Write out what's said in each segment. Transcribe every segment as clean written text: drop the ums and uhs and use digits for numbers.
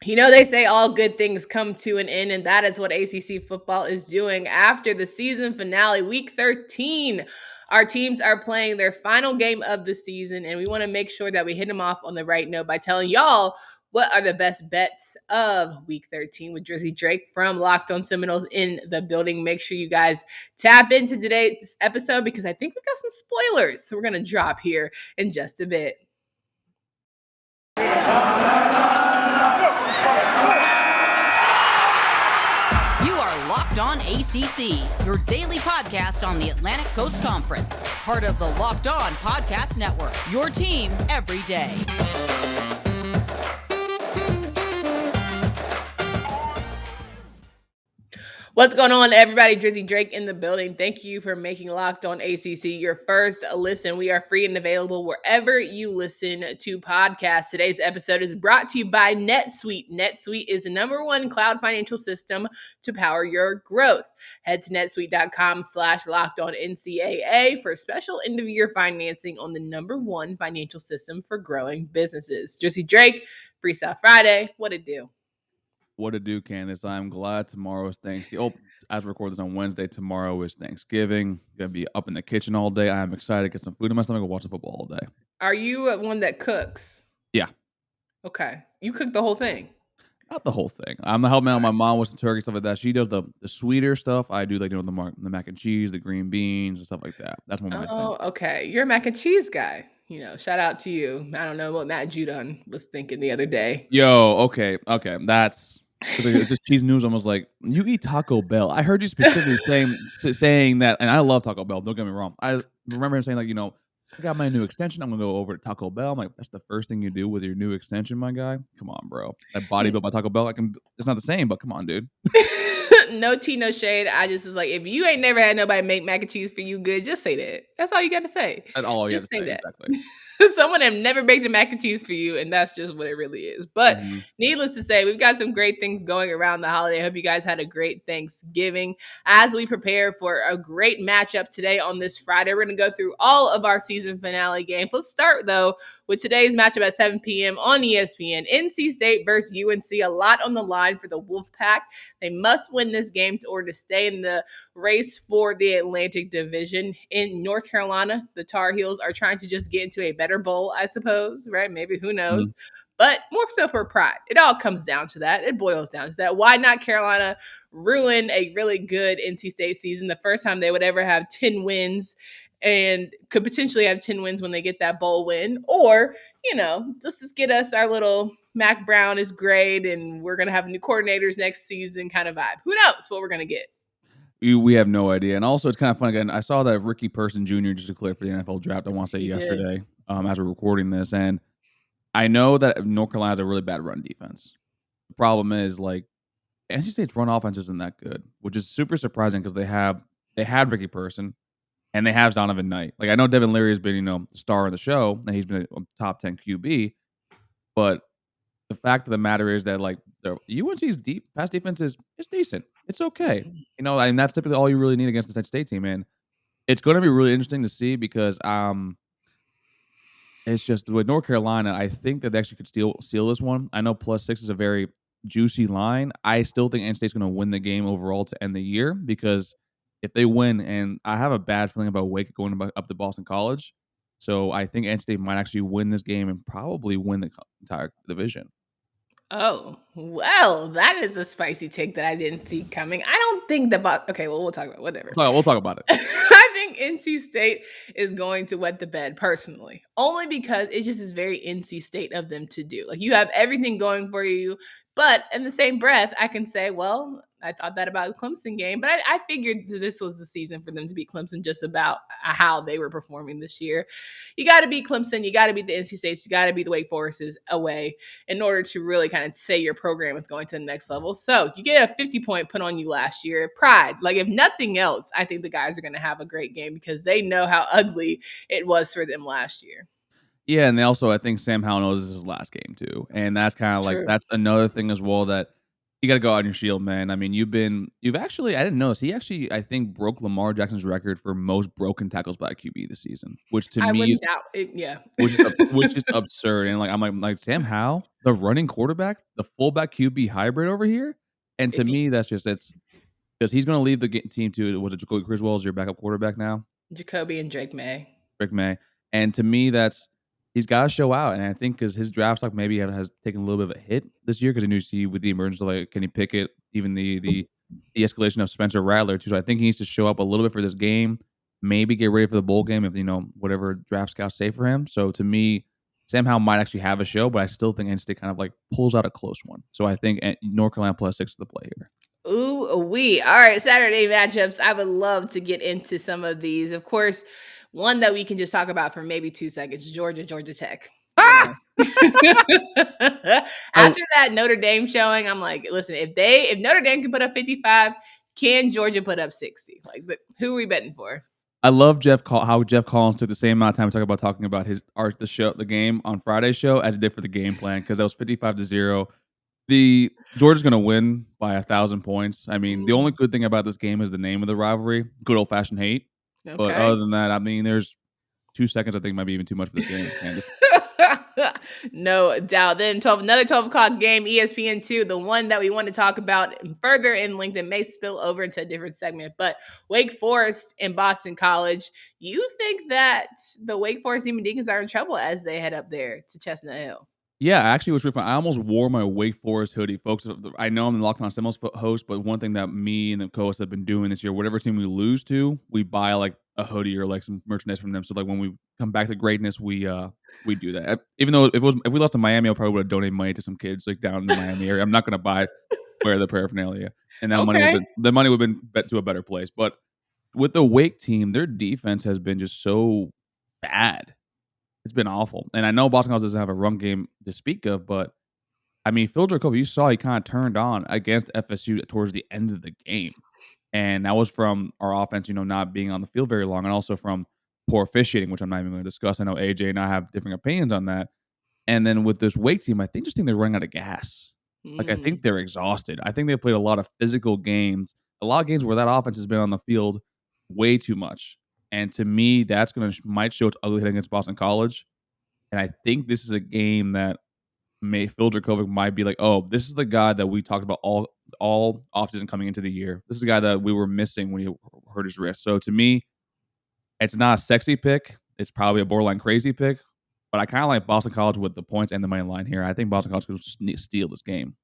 They say all good things come to an end, and that is what ACC football is doing after the season finale, week 13. Our teams are playing their final game of the season, and we want to make sure that we hit them off on the right note by telling y'all what are the best bets of week 13 with Drizzy Drake from Locked On Seminoles in the building. Make sure you guys tap into today's episode because I think we got some spoilers. So we're going to drop here in just a bit. Locked On ACC, your daily podcast on the Atlantic Coast Conference. Part of the Locked On Podcast Network, your team every day. What's going on, everybody? Drizzy Drake in the building. Thank you for making Locked On ACC your first listen. We are free and available wherever you listen to podcasts. Today's episode is brought to you by NetSuite. NetSuite is the #1 cloud financial system to power your growth. Head to netsuite.com/LockedOnNCAA for special end-of-year financing on the #1 financial system for growing businesses. Drizzy Drake, Freestyle Friday. What it do? What to do, Candace? I'm glad tomorrow is Thanksgiving. Oh, as we record this on Wednesday, tomorrow is Thanksgiving. Gonna be up in the kitchen all day. I am excited to get some food in my stomach and watch the football all day. Are you one that cooks? Yeah. Okay. You cook the whole thing? Not the whole thing. I'm the help man. My mom with some turkey, stuff like that. She does the sweeter stuff. I do like the mac and cheese, the green beans, and stuff like that. That's more my thing. Oh, okay. You're a mac and cheese guy. Shout out to you. I don't know what Matt Judon was thinking the other day. Yo, okay. That's it's just cheese news. Almost like you eat Taco Bell. I heard you specifically saying that, and I love Taco Bell. Don't get me wrong. I remember him saying like, I got my new extension. I'm gonna go over to Taco Bell. I'm like, that's the first thing you do with your new extension, my guy. Come on, bro. That body built by Taco Bell. It's not the same, but come on, dude. No tea, no shade. I just was like, if you ain't never had nobody make mac and cheese for you good, just say that. That's all you got to say. That's all you got to say. That. Exactly. Someone have never baked a mac and cheese for you, and that's just what it really is. But needless to say, we've got some great things going around the holiday. I hope you guys had a great Thanksgiving. As we prepare for a great matchup today on this Friday, we're going to go through all of our season finale games. Let's start, though, with today's matchup at 7 p.m. on ESPN. NC State versus UNC. A lot on the line for the Wolfpack. They must win this game in order to stay in the race for the Atlantic Division. In North Carolina, the Tar Heels are trying to just get into a better bowl, I suppose, right? Maybe, who knows? But more so for pride. It all comes down to that. It boils down to that. Why not Carolina ruin a really good NC State season? The first time they would ever have 10 wins and could potentially have 10 wins when they get that bowl win. Or, just get us our little Mac Brown is great and we're going to have new coordinators next season kind of vibe. Who knows what we're going to get? We have no idea. And also, it's kind of fun. Again, I saw that Ricky Person Jr. just declared for the NFL draft, I want to say yesterday, as we're recording this. And I know that North Carolina has a really bad run defense. The problem is, NC State's run offense isn't that good, which is super surprising because they had Ricky Person and they have Zonovan Knight. I know Devin Leary has been, the star of the show, and he's been a top 10 QB. But the fact of the matter is that, the UNC's pass defense is decent. It's okay. And that's typically all you really need against the Penn State team. And it's going to be really interesting to see because it's just with North Carolina, I think that they actually could steal this one. I know +6 is a very juicy line. I still think NC State's going to win the game overall to end the year because if they win, and I have a bad feeling about Wake going up to Boston College, so I think NC State might actually win this game and probably win the entire division. Oh, well, that is a spicy take that I didn't see coming. I don't think okay, well, we'll talk about it, whatever. We'll talk about it. I think NC State is going to wet the bed personally, only because it just is very NC State of them to do. You have everything going for you, but in the same breath, I can say, well, I thought that about the Clemson game, but I figured that this was the season for them to beat Clemson just about how they were performing this year. You got to beat Clemson. You got to beat the NC States. You got to beat the Wake Forests away in order to really kind of say your program is going to the next level. So you get a 50-point put on you last year. Pride. If nothing else, I think the guys are going to have a great game because they know how ugly it was for them last year. Yeah, and they also, I think Sam Howell knows this is his last game too. And that's kind of that's another thing as well that You got to go out on your shield, man. I mean, you've actually, I didn't know this. He actually, I think, broke Lamar Jackson's record for most broken tackles by a QB this season, which to I me is wouldn't doubt it. Yeah. which is absurd. And like, I'm like Sam Howell, the running quarterback, the fullback QB hybrid over here. And to If me, that's just it's because he's going to leave the team to was it Jacoby Criswell as your backup quarterback now? Jacoby and Drake May. Rick May. And to me, that's he's got to show out. And I think because his draft stock maybe has taken a little bit of a hit this year because I knew see with the emergence of like Kenny Pickett, even the escalation of Spencer Rattler too. So I think he needs to show up a little bit for this game. Maybe get ready for the bowl game if whatever draft scouts say for him. So to me, Sam Howell might actually have a show, but I still think NC State kind of like pulls out a close one. So I think North Carolina +6 is the play here. Ooh, wee. All right, Saturday matchups. I would love to get into some of these. Of course, one that we can just talk about for maybe 2 seconds, Georgia Tech. Ah! After that Notre Dame showing, I'm like, listen, if Notre Dame can put up 55, can Georgia put up 60? Like, but who are we betting for? I love how Jeff Collins took the same amount of time talking about the game on Friday's show as it did for the game plan because that was 55-0. The Georgia's going to win by 1,000 points. I mean, the only good thing about this game is the name of the rivalry, good old-fashioned hate. Okay. But other than that, I mean, there's 2 seconds I think might be even too much for this game, Candace. No doubt. Then another 12 o'clock game, ESPN2, the one that we want to talk about further in length and may spill over into a different segment. But Wake Forest and Boston College, you think that the Wake Forest Demon Deacons are in trouble as they head up there to Chestnut Hill? Yeah, actually, it was really fun. I almost wore my Wake Forest hoodie, folks. I know I'm the Locked On Seminoles host, but one thing that me and the co-hosts have been doing this year, whatever team we lose to, we buy like a hoodie or like some merchandise from them. So like when we come back to greatness, we do that. Even though if we lost to Miami, I probably would have donated money to some kids like down in the Miami area. I'm not going to wear the paraphernalia, and that money would have been bet to a better place. But with the Wake team, their defense has been just so bad. It's been awful. And I know Boston College doesn't have a run game to speak of, but I mean, Phil Dracovi, you saw he kind of turned on against FSU towards the end of the game. And that was from our offense, not being on the field very long and also from poor officiating, which I'm not even going to discuss. I know AJ and I have different opinions on that. And then with this Wake team, I think they're running out of gas. Like, I think they're exhausted. I think they played a lot of physical games, a lot of games where that offense has been on the field way too much. And to me, that's might show its ugly head against Boston College. And I think this is a game that Phil Dracovic might be like, oh, this is the guy that we talked about all offseason coming into the year. This is the guy that we were missing when he hurt his wrist. So to me, it's not a sexy pick. It's probably a borderline crazy pick. But I kind of like Boston College with the points and the money line here. I think Boston College could steal this game.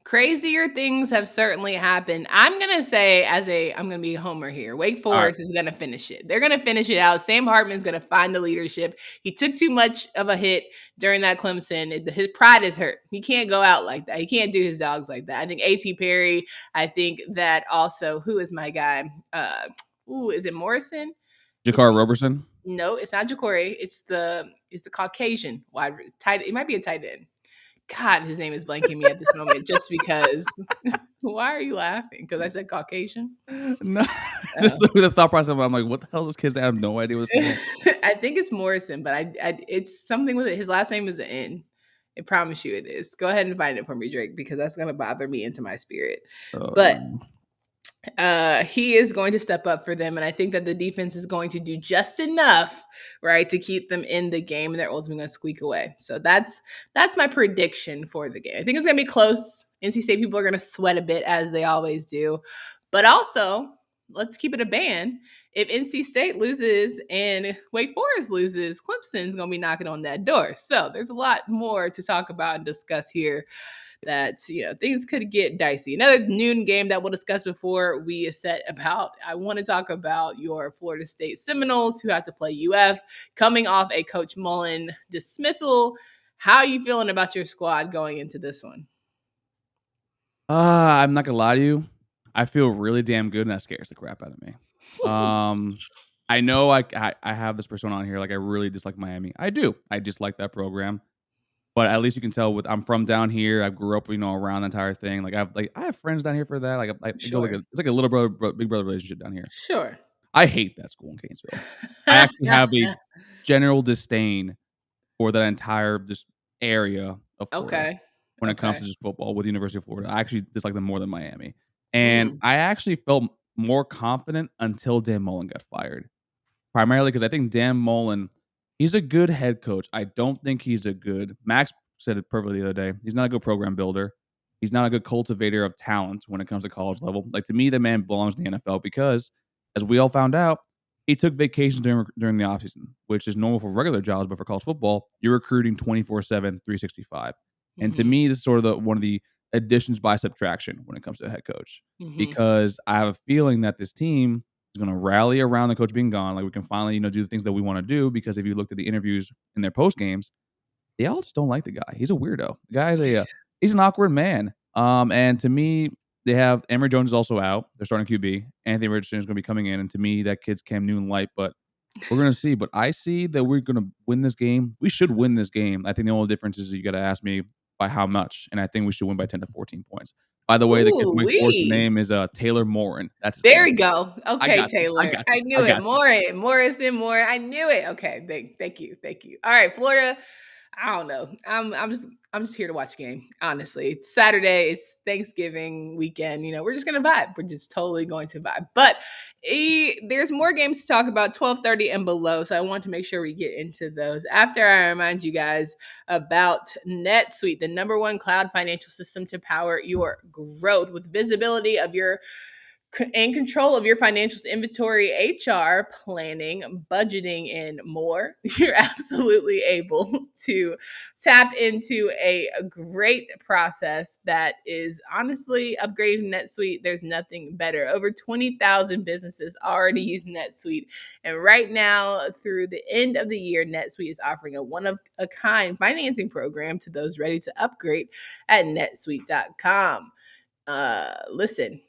Crazier things have certainly happened. I'm going to say, I'm going to be a homer here. Wake Forest is going to finish it. They're going to finish it out. Sam Hartman's going to find the leadership. He took too much of a hit during that Clemson. His pride is hurt. He can't go out like that. He can't do his dogs like that. I think A.T. Perry, I think that also, who is my guy? Is it Morrison? Jakar Roberson? No, it's not Ja'Cory. It's the Caucasian wide tight. It might be a tight end. God, his name is blanking me at this moment just because. Why are you laughing? Because I said Caucasian? No, just the thought process. I'm like, what the hell is this kid? I have no idea what's going on. I think it's Morrison, but it's something with it. His last name is an N. I promise you it is. Go ahead and find it for me, Drake, because that's going to bother me into my spirit. But he is going to step up for them, and I think that the defense is going to do just enough, right, to keep them in the game, and they're ultimately going to squeak away. So that's my prediction for the game. I think it's going to be close. NC State people are going to sweat a bit, as they always do. But also, let's keep it a band. If NC State loses and Wake Forest loses, Clemson's going to be knocking on that door. So there's a lot more to talk about and discuss here. That things could get dicey. Another noon game that we'll discuss before we set about. I want to talk about your Florida State Seminoles, who have to play UF, coming off a Coach Mullen dismissal. How are you feeling about your squad going into this one? I'm not gonna lie to you. I feel really damn good, and that scares the crap out of me. I know I have this persona on here. Like, I really dislike Miami. I do. I dislike that program. But at least you can tell I'm from down here. I grew up, around the entire thing. Like I have friends down here for that. Like it's like a little brother, big brother relationship down here. Sure. I hate that school in Gainesville. I actually have a general disdain for that entire just area of Florida. Okay. when it comes to just football with the University of Florida. I actually dislike them more than Miami. And I actually felt more confident until Dan Mullen got fired. Primarily because I think Dan Mullen, he's a good head coach. I don't think he's a good Max said it perfectly the other day. He's not a good program builder. He's not a good cultivator of talent when it comes to college level. Like, to me, the man belongs in the NFL because, as we all found out, he took vacations during the offseason, which is normal for regular jobs, but for college football, you're recruiting 24/7, 365. And to me, this is sort of one of the additions by subtraction when it comes to a head coach. Because I have a feeling that this team is going to rally around the coach being gone. Like, we can finally, do the things that we want to do. Because if you looked at the interviews in their post games, they all just don't like the guy. He's a weirdo. The guy's he's an awkward man. And to me, they have Emory Jones is also out. They're starting QB. Anthony Richardson is going to be coming in, and to me, that kid's Cam Newton light. But we're going to see. But I see that we're going to win this game. We should win this game. I think the only difference is you got to ask me by how much, and I think we should win by 10 to 14 points. By the way, the kid from Wake Forest name is Taylor Morin. That's his there name. we go. Okay, Taylor. I knew it. Morrison. I knew it. Okay, thank you. All right, Florida. I don't know. I'm just here to watch a game. Honestly, it's Saturday. It's Thanksgiving weekend. We're just gonna vibe. We're just totally going to vibe. But there's more games to talk about, 12:30 and below. So I want to make sure we get into those after I remind you guys about NetSuite, the #1 cloud financial system to power your growth with visibility of your and control of your financials, inventory, HR, planning, budgeting, and more. You're absolutely able to tap into a great process that is honestly upgrading NetSuite. There's nothing better. Over 20,000 businesses already use NetSuite. And right now, through the end of the year, NetSuite is offering a one-of-a-kind financing program to those ready to upgrade at netsuite.com. Listen.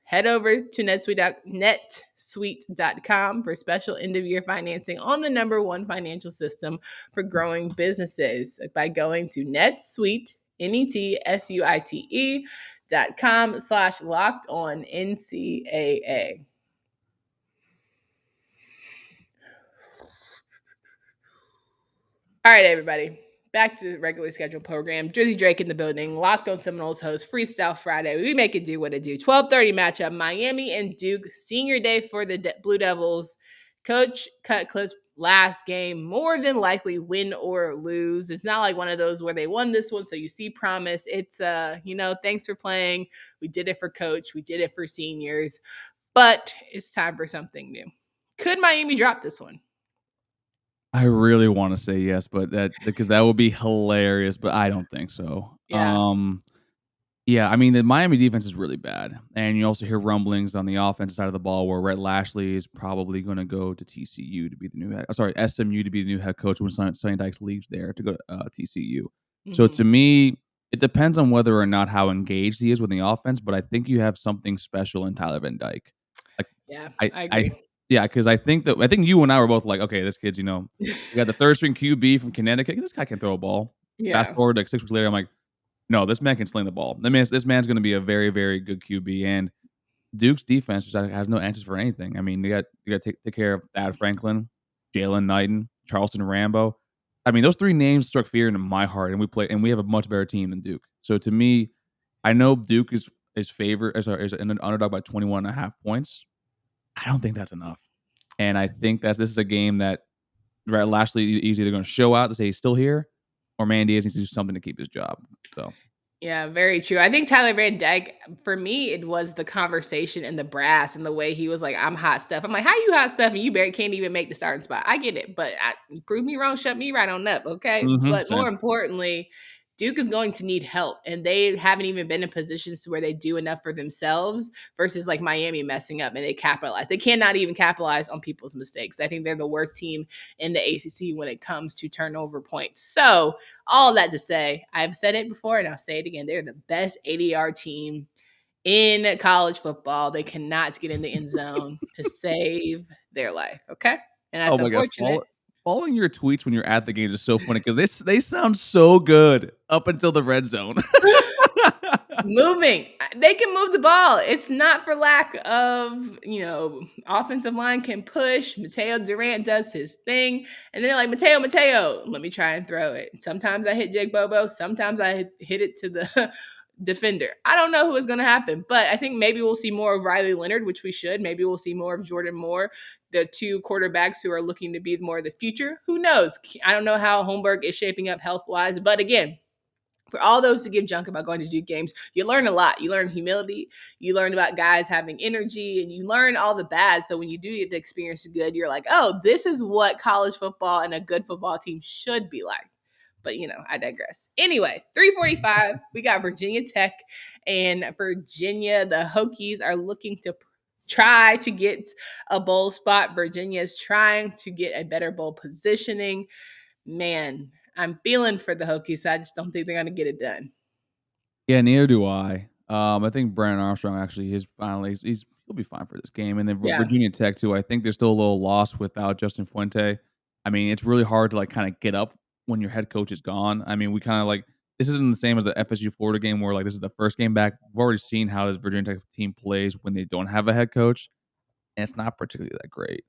Head over to netsuite.com for special end-of-year financing on the #1 financial system for growing businesses by going to NetSuite, netsuite.com/LockedOnNCAA. All right, everybody. Back to the regularly scheduled program. Drizzy Drake in the building. Locked on Seminoles host Freestyle Friday. We make it do what it do. 12:30 matchup. Miami and Duke. Senior day for the Blue Devils. Coach Cutcliffe's last game. More than likely win or lose. It's not like one of those where they won this one, so you see promise. It's thanks for playing. We did it for Coach. We did it for seniors. But it's time for something new. Could Miami drop this one? I really want to say yes, but because that would be hilarious, but I don't think so. Yeah, I mean, the Miami defense is really bad, and you also hear rumblings on the offensive side of the ball where Rhett Lashley is probably going to go to TCU to be the new SMU to be the new head coach when Sonny Dykes leaves there to go to TCU. So to me, it depends on whether or not how engaged he is with the offense, but I think you have something special in Tyler Van Dyke. Yeah, I agree. Yeah, because I think you and I were both like, okay, this kid's, you got the third string QB from Connecticut. This guy can throw a ball. Yeah. Fast forward like 6 weeks later, I'm like, no, this man can sling the ball. This man's going to be a very, very good QB. And Duke's defense just has no answers for anything. I mean, you got to take care of Thad Franklin, Jalen Knighton, Charleston Rambo. I mean, those 3 names struck fear into my heart, and we have a much better team than Duke. So to me, I know Duke is favored as an underdog by 21.5 points. I don't think that's enough. And I think this is a game that Rhett Lashley is either going to show out to say he's still here, or Manny Diaz needs to do something to keep his job. So. Yeah, very true. I think Tyler Van Dyke, for me, it was the conversation and the brass and the way he was like, I'm hot stuff. I'm like, how you hot stuff and you can't even make the starting spot? I get it, but prove me wrong, shut me right on up, okay? But more importantly, Duke is going to need help, and they haven't even been in positions where they do enough for themselves versus like Miami messing up and they capitalize. They cannot even capitalize on people's mistakes. I think they're the worst team in the ACC when it comes to turnover points. So all that to say, I've said it before and I'll say it again. They're the best ADR team in college football. They cannot get in the end zone to save their life. Okay. And that's unfortunate. Following your tweets when you're at the game is so funny because they sound so good up until the red zone. Moving. They can move the ball. It's not for lack of, offensive line can push. Mateo Durant does his thing. And they're like, Mateo, let me try and throw it. Sometimes I hit Jake Bobo. Sometimes I hit it to the defender. I don't know who is going to happen, but I think maybe we'll see more of Riley Leonard, which we should. Maybe we'll see more of Jordan Moore, the two quarterbacks who are looking to be more of the future. Who knows? I don't know how Holmberg is shaping up health-wise, but again, for all those who give junk about going to Duke games, you learn a lot. You learn humility. You learn about guys having energy, and you learn all the bad. So when you do get to experience the good, you're like, oh, this is what college football and a good football team should be like. But, I digress. Anyway, 3:45, we got Virginia Tech and Virginia. The Hokies are looking to try to get a bowl spot. Virginia is trying to get a better bowl positioning. Man, I'm feeling for the Hokies. I just don't think they're going to get it done. Yeah, neither do I. I think Brandon Armstrong actually he'll be fine for this game, and then Virginia Tech too. I think they're still a little lost without Justin Fuente. I mean, it's really hard to kind of get up when your head coach is gone. I mean, we kind of this isn't the same as the FSU Florida game where this is the first game back. We've already seen how this Virginia Tech team plays when they don't have a head coach, and it's not particularly that great.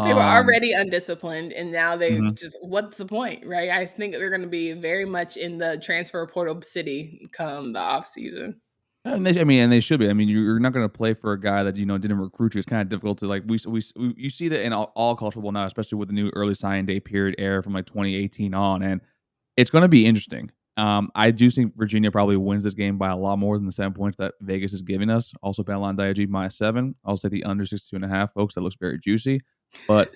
They were already undisciplined, and now they Mhm. just, what's the point, right? I think they're going to be very much in the transfer portal city come the off season. And they should be. I mean, you're not going to play for a guy that didn't recruit you. It's kind of difficult to you see that in all college football now, especially with the new early signing day period era from 2018 on, and it's going to be interesting. I do think Virginia probably wins this game by a lot more than the 7 points that Vegas is giving us. Also, BetOnline AG -7. I'll say the under 62.5, folks. That looks very juicy. But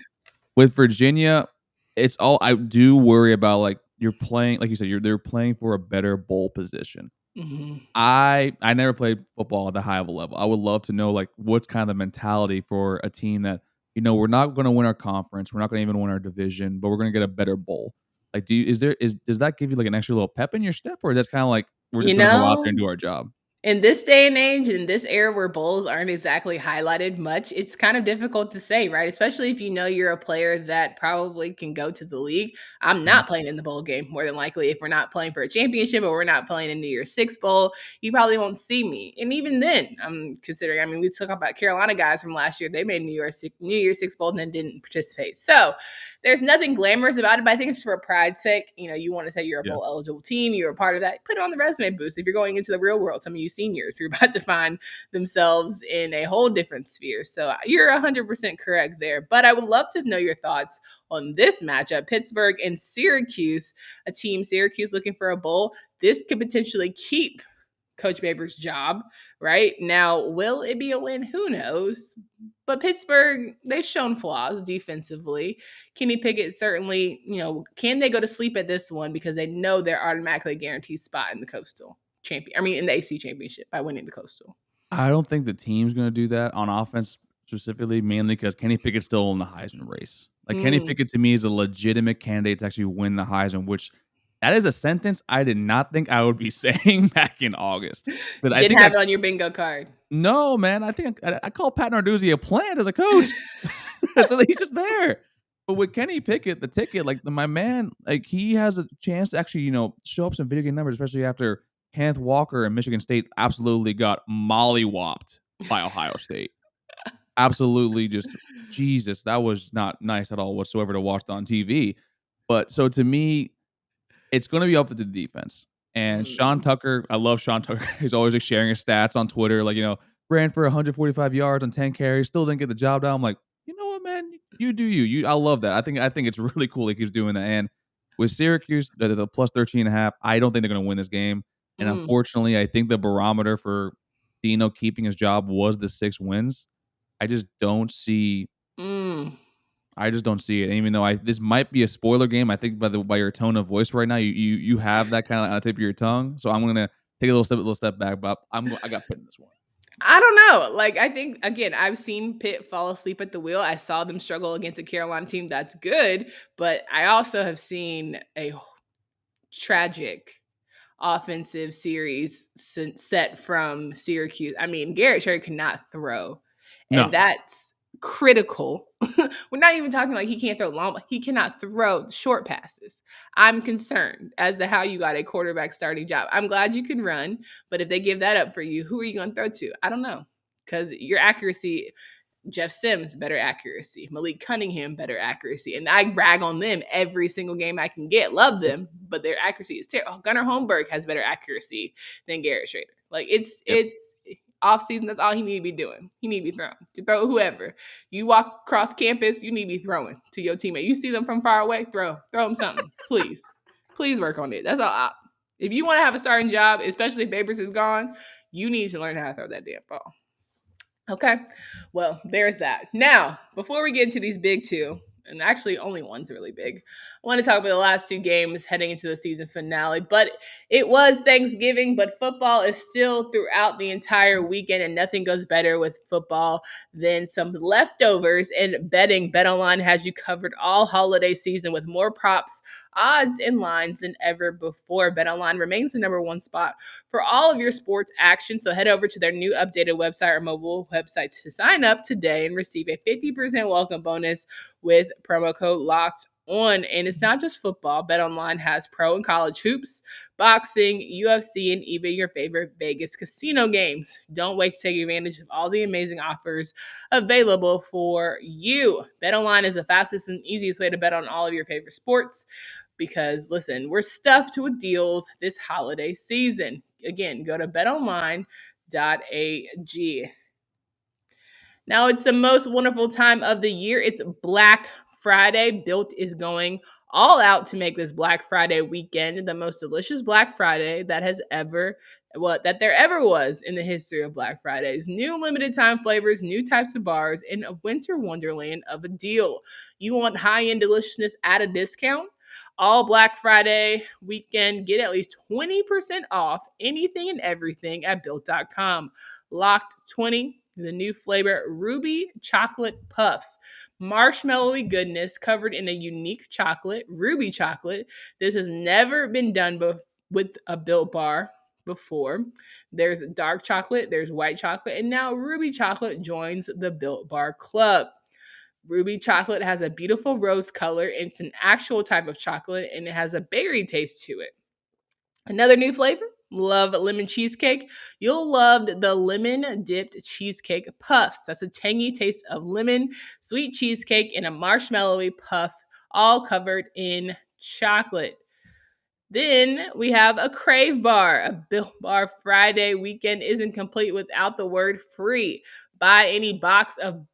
with Virginia, it's all I do worry about. You're playing, like you said, they're playing for a better bowl position. Mm-hmm. I never played football at the high of a level. I would love to know what's kind of the mentality for a team that we're not going to win our conference, we're not going to even win our division, but we're going to get a better bowl. Does that give you an extra little pep in your step, or that's kind of we're just You going to go out there know, and do our job? in this day and age, in this era where bowls aren't exactly highlighted much, it's kind of difficult to say, right? Especially if you're a player that probably can go to the league. I'm Mhm. not playing in the bowl game, more than likely. If we're not playing for a championship or we're not playing in New Year's Six Bowl, you probably won't see me. And even then, I'm considering, we talk about Carolina guys from last year. They made New Year's Six Bowl and then didn't participate. So there's nothing glamorous about it, but I think it's for pride's sake. You want to say you're a Yeah. bowl eligible team, you're a part of that, put it on the resume boost. If you're going into the real world, some of you seniors who are about to find themselves in a whole different sphere. So you're 100% correct there. But I would love to know your thoughts on this matchup. Pittsburgh and Syracuse, a team, Syracuse looking for a bowl. This could potentially keep Coach Baber's job, right? Now, will it be a win? Who knows? But Pittsburgh, they've shown flaws defensively. Kenny Pickett certainly, can they go to sleep at this one because they know they're automatically guaranteed spot in the Coastal in the AC Championship by winning the Coastal? I don't think the team's going to do that on offense specifically, mainly because Kenny Pickett's still in the Heisman race. Kenny Pickett to me is a legitimate candidate to actually win the Heisman, which that is a sentence I did not think I would be saying back in August. You didn't have it on your bingo card. No, man. I think I call Pat Narduzzi a plant as a coach. So he's just there. But with Kenny Pickett, the ticket, my man, he has a chance to actually, show up some video game numbers, especially after Kenneth Walker and Michigan State absolutely got mollywopped by Ohio State. Absolutely just, Jesus, that was not nice at all whatsoever to watch on TV. But so to me, it's going to be up to the defense. And Sean Tucker, I love Sean Tucker. He's always sharing his stats on Twitter, ran for 145 yards on 10 carries, still didn't get the job done. I'm like, you know what, man, you do you. I love that. I think it's really cool that he's doing that. And with Syracuse, the plus 13.5, I don't think they're going to win this game. And unfortunately, I think the barometer for Dino keeping his job was the 6 wins. I just don't see. I just don't see it. And even though this might be a spoiler game, I think by your tone of voice right now, you have that kind of on the tip of your tongue. So I'm gonna take a little step back, but I got Pitt in this one. I don't know. I think, again, I've seen Pitt fall asleep at the wheel. I saw them struggle against a Carolina team that's good, but I also have seen a tragic offensive series set from Syracuse. Garrett Sherry cannot throw. And No. that's critical. We're not even talking like he can't throw long, he cannot throw short passes. I'm concerned as to how you got a quarterback starting job. I'm glad you can run, but if they give that up for you, who are you going to throw to? I don't know. Because your accuracy, Jeff Sims, better accuracy. Malik Cunningham, better accuracy. And I brag on them every single game I can get. Love them, but their accuracy is terrible. Oh, Gunnar Holmberg has better accuracy than Garrett Schrader. Like, it's off season. That's all he need to be doing. He need to be throwing to throw whoever. You walk across campus, you need to be throwing to your teammate. You see them from far away, throw them something. Please work on it. That's all. If you want to have a starting job, especially if Babers is gone, you need to learn how to throw that damn ball. Okay, well, there's that. Now, before we get into these big two, and actually only one's really big, I want to talk about the last two games heading into the season finale. But it was Thanksgiving, but football is still throughout the entire weekend, and nothing goes better with football than some leftovers. And betting, BetOnline has you covered all holiday season with more props, odds, and lines than ever before. BetOnline remains the number one spot for all of your sports action. So head over to their new updated website or mobile website to sign up today and receive a 50% welcome bonus with promo code LOCKED on. And it's not just football. BetOnline has pro and college hoops, boxing, UFC, and even your favorite Vegas casino games. Don't wait to take advantage of all the amazing offers available for you. BetOnline is the fastest and easiest way to bet on all of your favorite sports. Because, listen, we're stuffed with deals this holiday season. Again, go to betonline.ag. Now, it's the most wonderful time of the year. It's Black Friday. Built is going all out to make this Black Friday weekend the most delicious Black Friday that there ever was in the history of Black Fridays. New limited time flavors, new types of bars, and a winter wonderland of a deal. You want high-end deliciousness at a discount? All Black Friday weekend, get at least 20% off anything and everything at Built.com. Locked 20, the new flavor Ruby Chocolate Puffs. Marshmallowy goodness covered in a unique chocolate, Ruby chocolate. This has never been done with a Built bar before. There's dark chocolate, there's white chocolate, and now Ruby chocolate joins the Built Bar Club. Ruby chocolate has a beautiful rose color. It's an actual type of chocolate, and it has a berry taste to it. Another new flavor, love lemon cheesecake. You'll love the lemon dipped cheesecake puffs. That's a tangy taste of lemon, sweet cheesecake, and a marshmallowy puff, all covered in chocolate. Then we have a Crave Bar. A Built Bar Friday weekend isn't complete without the word free. Buy any box of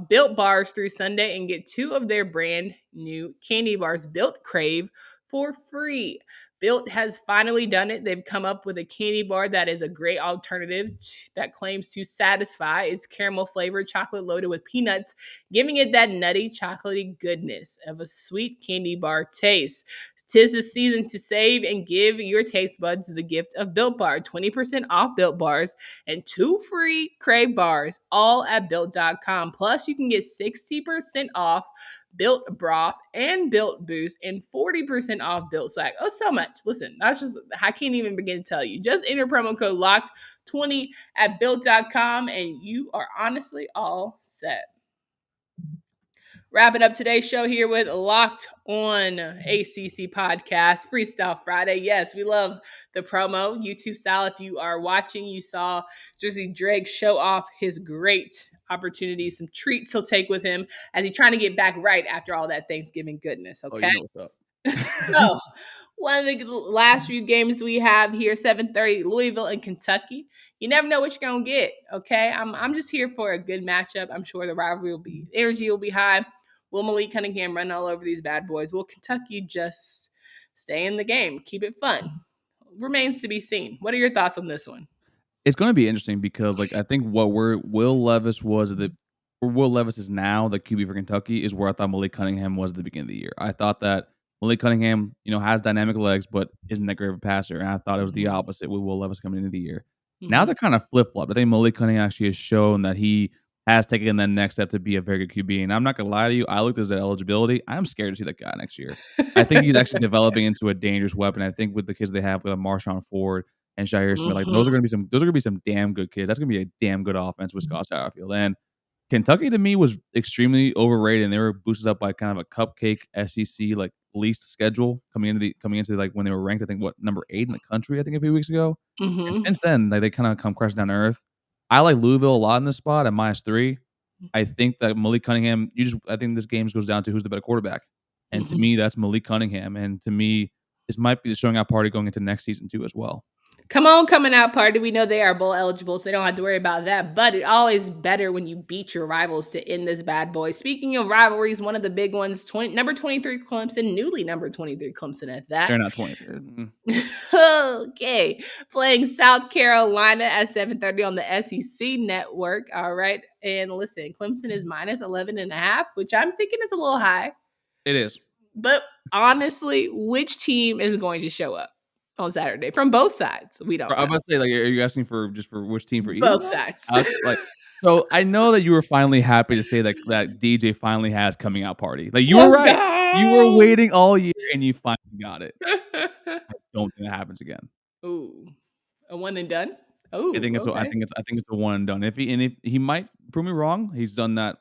Built Bars through Sunday and get 2 of their brand new candy bars, Built Crave, for free. Built has finally done it. They've come up with a candy bar that is a great alternative that claims to satisfy. It's caramel flavored, chocolate loaded with peanuts, giving it that nutty, chocolatey goodness of a sweet candy bar taste. 'Tis the season to save and give your taste buds the gift of Built Bar. 20% off Built Bars and 2 free Crave Bars, all at Built.com. Plus, you can get 60% off Built Broth and Built Boost and 40% off Built Swag. Oh, so much. Listen, I can't even begin to tell you. Just enter promo code LOCKED20 at Built.com and you are honestly all set. Wrapping up today's show here with Locked On ACC Podcast, Freestyle Friday. Yes, we love the promo, YouTube style. If you are watching, you saw Drizzy Drake show off his great opportunities, some treats he'll take with him as he's trying to get back right after all that Thanksgiving goodness, okay? Oh, you know what's up. So, one of the last few games we have here, 7:30, Louisville and Kentucky. You never know what you're going to get, okay? I'm just here for a good matchup. I'm sure the rivalry energy will be high. Will Malik Cunningham run all over these bad boys? Will Kentucky just stay in the game, keep it fun? Remains to be seen. What are your thoughts on this one? It's going to be interesting because, I think Will Levis is now the QB for Kentucky is where I thought Malik Cunningham was at the beginning of the year. I thought that Malik Cunningham, has dynamic legs, but isn't that great of a passer. And I thought it was the opposite with Will Levis coming into the year. Now they're kind of flip-flopped. I think Malik Cunningham actually has shown that he has taken that next step to be a very good QB. And I'm not going to lie to you, I looked at his eligibility. I'm scared to see that guy next year. I think he's actually developing into a dangerous weapon. I think with the kids they have with Marshawn Ford and Shahir Smith, those are going to be some damn good kids. That's going to be a damn good offense with Scott Satterfield. And Kentucky to me was extremely overrated, and they were boosted up by kind of a cupcake SEC like least schedule coming into like when they were ranked, I think number 8 in the country, I think a few weeks ago. And since then, like they kind of come crashing down to earth. I like Louisville a lot in this spot at -3. I think that Malik Cunningham, I think this game goes down to who's the better quarterback. And to me, that's Malik Cunningham. And to me, this might be the showing out party going into next season too as well. Come on, coming out party. We know they are bowl eligible, so they don't have to worry about that. But it's always better when you beat your rivals to end this bad boy. Speaking of rivalries, one of the big ones, number 23 Clemson, newly number 23 Clemson at that. They're not 23. Okay. Playing South Carolina at 7:30 on the SEC network. All right. And listen, Clemson is -11.5, which I'm thinking is a little high. It is. But honestly, which team is going to show up on Saturday from both sides? We don't know. I'm about to say, like, are you asking for which team for either? Both sides. So I know that you were finally happy to say that DJ finally has coming out party. Like you were right. Go! You were waiting all year and you finally got it. I don't think it happens again. Ooh, a one and done. Oh, I think it's a one and done. If he might prove me wrong, he's done that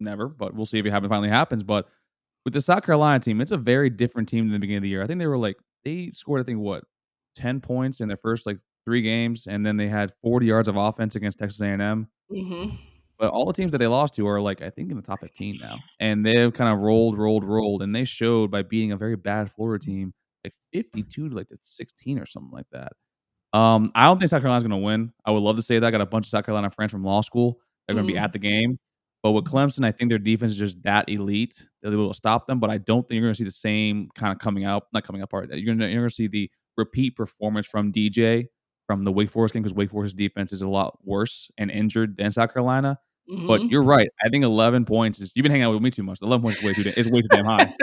never, but we'll see if it finally happens. But with the South Carolina team, it's a very different team than the beginning of the year. I think they scored 10 points in their first 3 games, and then they had 40 yards of offense against Texas A&M. Mm-hmm. But all the teams that they lost to are I think in the top 15 now, and they've kind of rolled, and they showed by beating a very bad Florida team 52 to 16 or something like that. I don't think South Carolina's going to win. I would love to say that. I got a bunch of South Carolina friends from law school. They're going to be at the game. But with Clemson, I think their defense is just that elite that they will stop them. But I don't think you're going to see the same kind of not coming out part. You're going to see the repeat performance from DJ from the Wake Forest game, because Wake Forest defense is a lot worse and injured than South Carolina. But you're right. I think 11 points is. You've been hanging out with me too much. 11 points is way too damn high.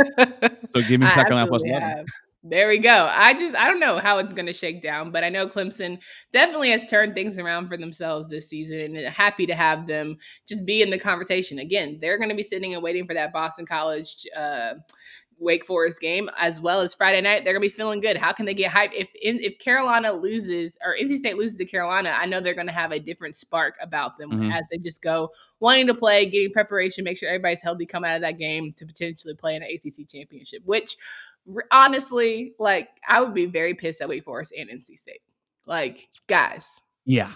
So give me South Carolina plus 11. There we go. I don't know how it's going to shake down, but I know Clemson definitely has turned things around for themselves this season, and happy to have them just be in the conversation. Again, they're going to be sitting and waiting for that Boston College Wake Forest game, as well as Friday night. They're going to be feeling good. How can they get hyped? If Carolina loses, or NC State loses to Carolina, I know they're going to have a different spark about them as they just go wanting to play, getting preparation, make sure everybody's healthy, come out of that game to potentially play in an ACC championship, which honestly, I would be very pissed at Wake Forest and NC State. Guys. Yeah.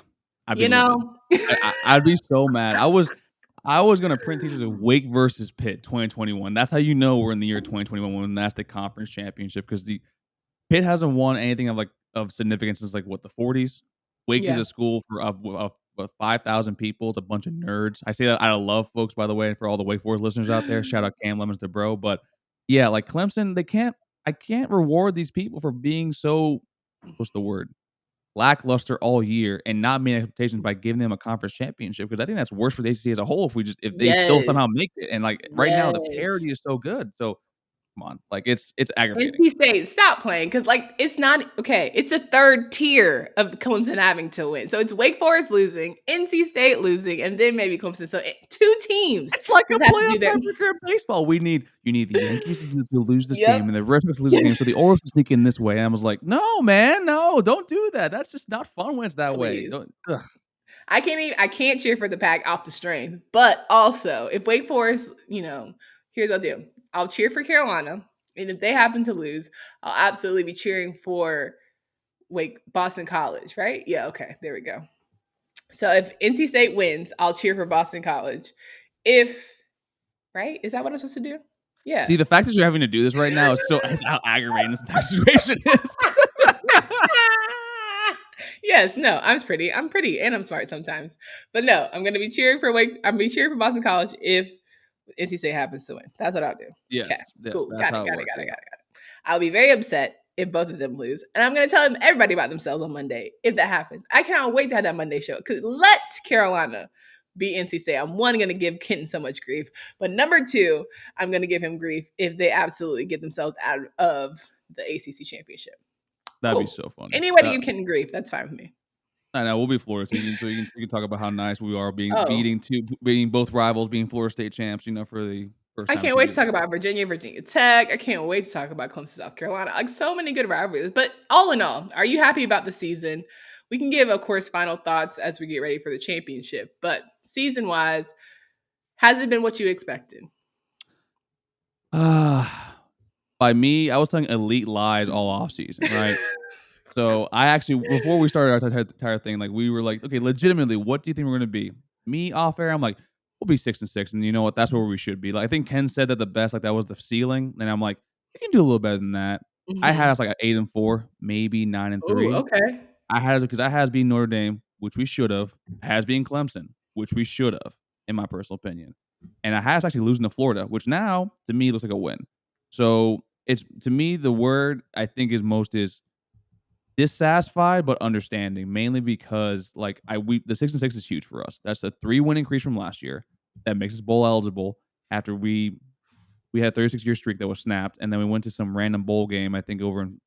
I'd be so mad. I was gonna print t-shirts of Wake versus Pitt 2021. That's how you know we're in the year 2021 when that's the conference championship, because the Pitt hasn't won anything of significance since the 40s. Wake is a school of 5,000 people. It's a bunch of nerds. I say that out of love, folks, by the way, for all the Wake Forest listeners out there. Shout out Cam Lemons to bro. But yeah, Clemson, I can't reward these people for being so, what's the word, lackluster all year and not meeting expectations by giving them a conference championship, because I think that's worse for the ACC as a whole if they still somehow make it. And right now the parity is so good. So come on, it's aggravating. NC State, stop playing, because it's not okay. It's a third tier of Clemson having to win. So it's Wake Forest losing, NC State losing, and then maybe Clemson. So 2 teams. It's like a playoff tiebreaker in baseball. You need the Yankees to lose this game, and the Red Sox to lose the game, so the Orioles can sneak in this way. And I was like, no, man, no, don't do that. That's just not fun when it's that way. I can't cheer for the Pack off the strain. But also, if Wake Forest, here's what I'll do. I'll cheer for Carolina, and if they happen to lose, I'll absolutely be cheering for Boston College, right? Yeah, okay, there we go. So if NC State wins, I'll cheer for Boston College. Right? Is that what I'm supposed to do? Yeah. See, the fact that you're having to do this right now is how aggravating this entire situation is. Yes, no, I'm pretty, and I'm smart sometimes. But no, I'm gonna be cheering for Boston College if NC State happens to win. That's what I'll do. Yes, okay, yes, cool. Got it. I'll be very upset if both of them lose, and I'm going to tell everybody about themselves on Monday if that happens. I cannot wait to have that Monday show, because let Carolina beat NC State. I'm going to give Kenton so much grief, but number 2, I'm going to give him grief if they absolutely get themselves out of the ACC championship. That'd be so funny. Any way to give Kenton grief, that's fine with me. I know, we'll be Florida State, so you can talk about how nice we are beating both rivals, being Florida State champs, for the first time. I can't wait to talk about Virginia Tech. I can't wait to talk about Clemson, South Carolina. So many good rivalries. But all in all, are you happy about the season? We can give, of course, final thoughts as we get ready for the championship. But season-wise, Has it been what you expected? By me, I was telling elite lies all off season, right? So I actually, before we started our entire thing, like we were like, okay, legitimately, what do you think we're going to be? Me off air, I'm like, we'll be 6-6, and you know what? That's where we should be. Like I think Ken said that the best, like that was the ceiling, and I'm like, we can do a little better than that. I had us like 8-4, maybe 9-3. Okay. I had us because I has being Notre Dame, which we should have, has being Clemson, which we should have, in my personal opinion, and I had us actually losing to Florida, which now to me looks like a win. So it's to me the word I think is most is dissatisfied but understanding, mainly because like the 6-6 is huge for us. That's a 3-win increase from last year. That makes us bowl eligible after we had a 36-year streak that was snapped, and then we went to some random bowl game, I think over in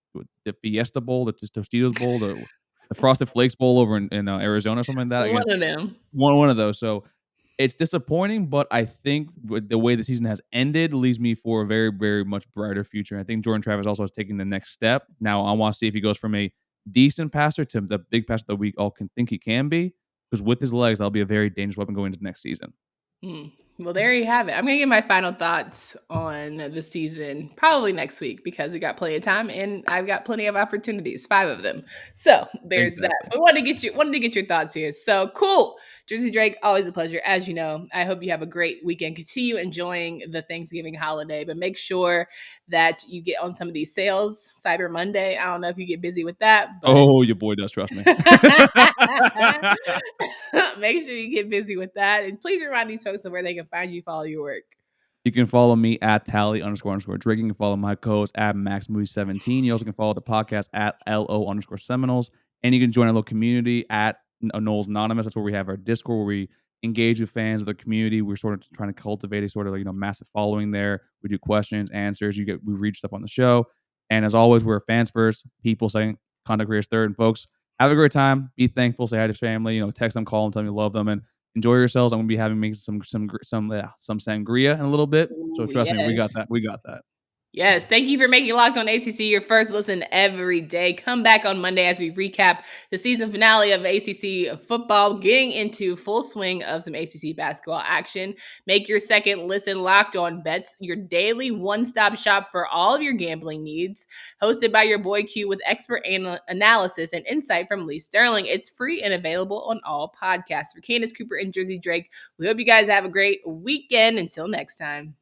the Fiesta Bowl, the Tostitos Bowl, the Frosted Flakes Bowl over in Arizona or something like that One against of them. one of those. So it's disappointing, but I think with the way the season has ended leaves me for a very, very much brighter future. I think Jordan Travis also has taken the next step. Now I want to see if he goes from a decent passer to the big passer that we all can think he can be. Because with his legs, that'll be a very dangerous weapon going into next season. Well, there you have it. I'm going to give my final thoughts on the season probably next week because we got plenty of time and I've got plenty of opportunities, 5 of them. So there's that. Exactly. But wanted to get your thoughts here. So cool. Drizzy Drake, always a pleasure. As you know, I hope you have a great weekend. Continue enjoying the Thanksgiving holiday, but make sure that you get on some of these sales. Cyber Monday. I don't know if you get busy with that, but Oh, your boy does, trust me. make sure you get busy with that. And please remind these folks of where they can find you, follow your work. You can follow me at Tally__Drake. You can follow my co-host at MaxMovie17. You also can follow the podcast at LO_Seminoles. And you can join our little community at Knowles Anonymous. That's where we have our Discord where we engage with fans of the community. We're sort of trying to cultivate a sort of massive following there. We do questions, answers. We read stuff on the show. And as always, we're fans first, people second, content creators third. And folks, have a great time. Be thankful. Say hi to your family. Text them, call them, tell them you love them, and enjoy yourselves. I'm gonna be having making some sangria in a little bit. So trust me, we got Yes. that. We got that. Yes, thank you for making Locked On ACC your first listen every day. Come back on Monday as we recap the season finale of ACC football, getting into full swing of some ACC basketball action. Make your second listen Locked On Bets, your daily one-stop shop for all of your gambling needs. Hosted by your boy Q with expert analysis and insight from Lee Sterling. It's free and available on all podcasts. For Candace Cooper and Drizzy Drake, we hope you guys have a great weekend. Until next time.